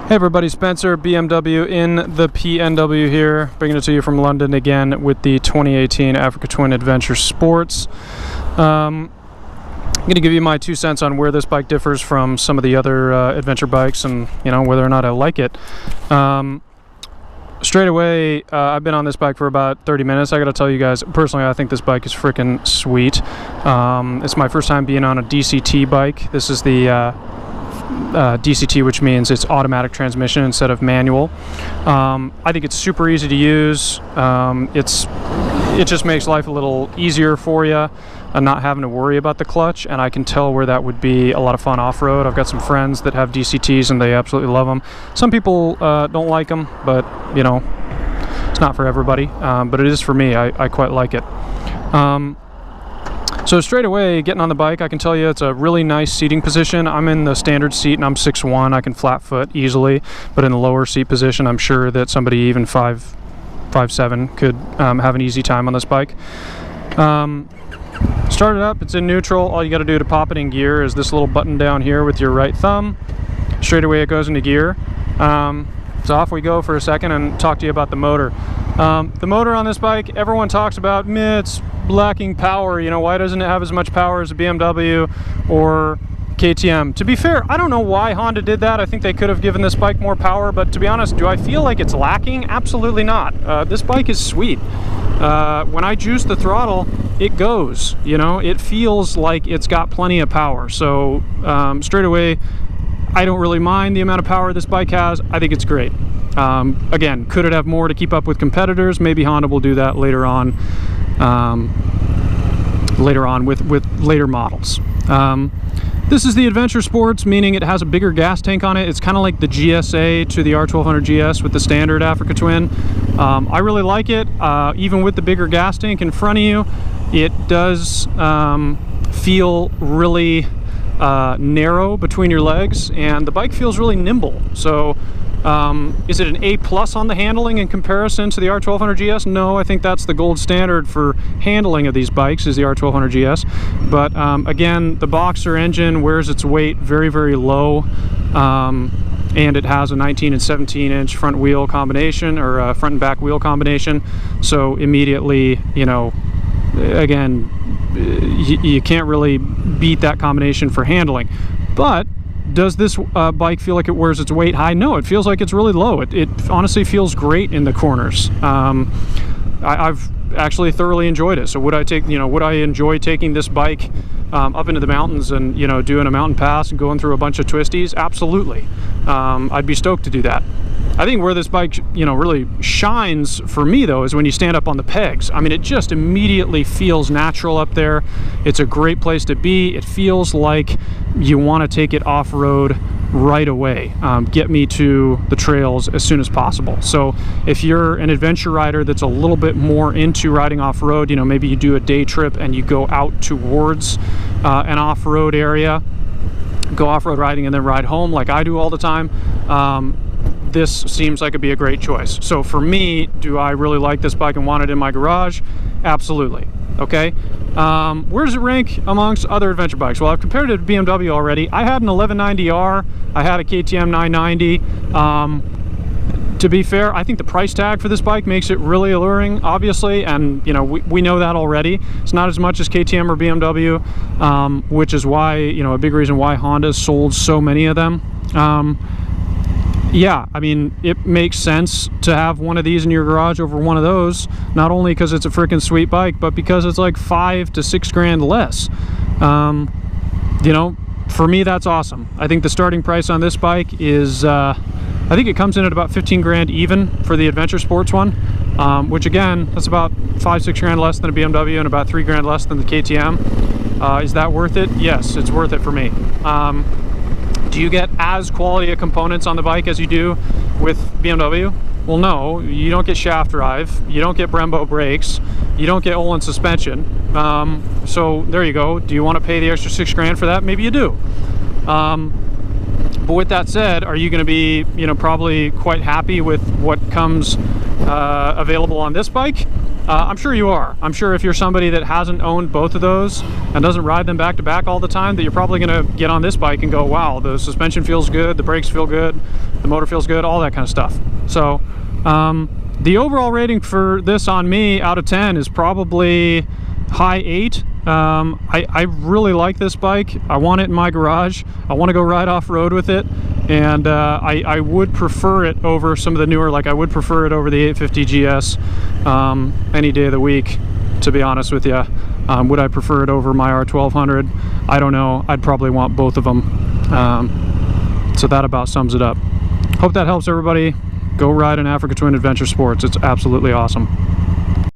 Hey everybody, Spencer, BMW in the PNW here, bringing it to you from London again with the 2018 Africa Twin Adventure Sports. I'm going to give you my 2 cents on where this bike differs from some of the other adventure bikes and, you know, whether or not I like it. Straight away, I've been on this bike for about 30 minutes. I got to tell you guys, personally, I think this bike is freaking sweet. It's my first time being on a DCT bike. This is the DCT, which means it's automatic transmission instead of manual. I think it's super easy to use. It just makes life a little easier for you, not having to worry about the clutch, and I can tell where that would be a lot of fun off-road. I've got some friends that have DCTs and they absolutely love them. Some people don't like them, but you know, it's not for everybody, but it is for me. I quite like it. So straight away, getting on the bike, I can tell you it's a really nice seating position. I'm in the standard seat and I'm 6'1". I can flat foot easily, but in the lower seat position, I'm sure that somebody even 5'7" could have an easy time on this bike. Start it up, it's in neutral. All you got to do to pop it in gear is this little button down here with your right thumb. Straight away it goes into gear. So off we go for a second and talk to you about the motor. The motor on this bike, everyone talks about, meh, it's lacking power. You know, why doesn't it have as much power as a BMW or KTM? To be fair, I don't know why Honda did that. I think they could have given this bike more power, but to be honest, do I feel like it's lacking? Absolutely not. This bike is sweet. When I juice the throttle, it goes, you know, it feels like it's got plenty of power. So straight away, I don't really mind the amount of power this bike has. I think it's great. Again, could it have more to keep up with competitors? Maybe Honda will do that later on with later models. This is the Adventure Sports, meaning it has a bigger gas tank on it. It's kind of like the GSA to the R1200 GS with the standard Africa Twin. I really like it. Even with the bigger gas tank in front of you, it does feel really narrow between your legs, and the bike feels really nimble. So is it an A+ on the handling in comparison to the R1200 GS? No, I think that's the gold standard for handling of these bikes is the R1200 GS. But again, the Boxer engine wears its weight very, very low, and it has a 19 and 17 inch front wheel combination, or front and back wheel combination. So immediately, you know, again, you can't really beat that combination for handling. But does this bike feel like it wears its weight high? No, it feels like it's really low. It honestly feels great in the corners. I've actually thoroughly enjoyed it. So would I enjoy taking this bike up into the mountains and, you know, doing a mountain pass and going through a bunch of twisties? Absolutely. I'd be stoked to do that. I think where this bike, you know, really shines for me though is when you stand up on the pegs. I mean, it just immediately feels natural up there. It's a great place to be. It feels like you want to take it off-road right away. Get me to the trails as soon as possible. So if you're an adventure rider that's a little bit more into riding off-road, you know, maybe you do a day trip and you go out towards an off-road area, go off-road riding and then ride home like I do all the time, this seems like it'd be a great choice. So for me, do I really like this bike and want it in my garage? Absolutely. Okay. Where does it rank amongst other adventure bikes? Well, I've compared it to BMW already. I had an 1190R. I had a KTM 990. To be fair, I think the price tag for this bike makes it really alluring, obviously, and you know, we know that already. It's not as much as KTM or BMW, which is why, you know, a big reason why Honda sold so many of them. Yeah, I mean, it makes sense to have one of these in your garage over one of those, not only because it's a freaking sweet bike, but because it's like $5 to $6 grand less. You know, for me, that's awesome. I think the starting price on this bike is, I think it comes in at about 15 grand even for the Adventure Sports one, which again, that's about $5-6 grand less than a BMW and about 3 grand less than the KTM. Is that worth it? Yes, it's worth it for me. Do you get as quality of components on the bike as you do with BMW? Well, no, you don't get shaft drive, you don't get Brembo brakes, you don't get Olin suspension. So there you go. Do you want to pay the extra 6 grand for that? Maybe you do. But with that said, are you going to be, you know, probably quite happy with what comes available on this bike? I'm sure you are. I'm sure if you're somebody that hasn't owned both of those and doesn't ride them back to back all the time, that you're probably going to get on this bike and go, wow, the suspension feels good, the brakes feel good, the motor feels good, all that kind of stuff. So the overall rating for this on me out of 10 is probably high 8. I really like this bike. I want it in my garage. I want to go ride off-road with it, and I would prefer it over some of the newer, like I would prefer it over the 850 GS any day of the week, to be honest with you. Would I prefer it over my R1200? I don't know. I'd probably want both of them. So that about sums it up. Hope that helps everybody. Go ride an Africa Twin Adventure Sports. It's absolutely awesome.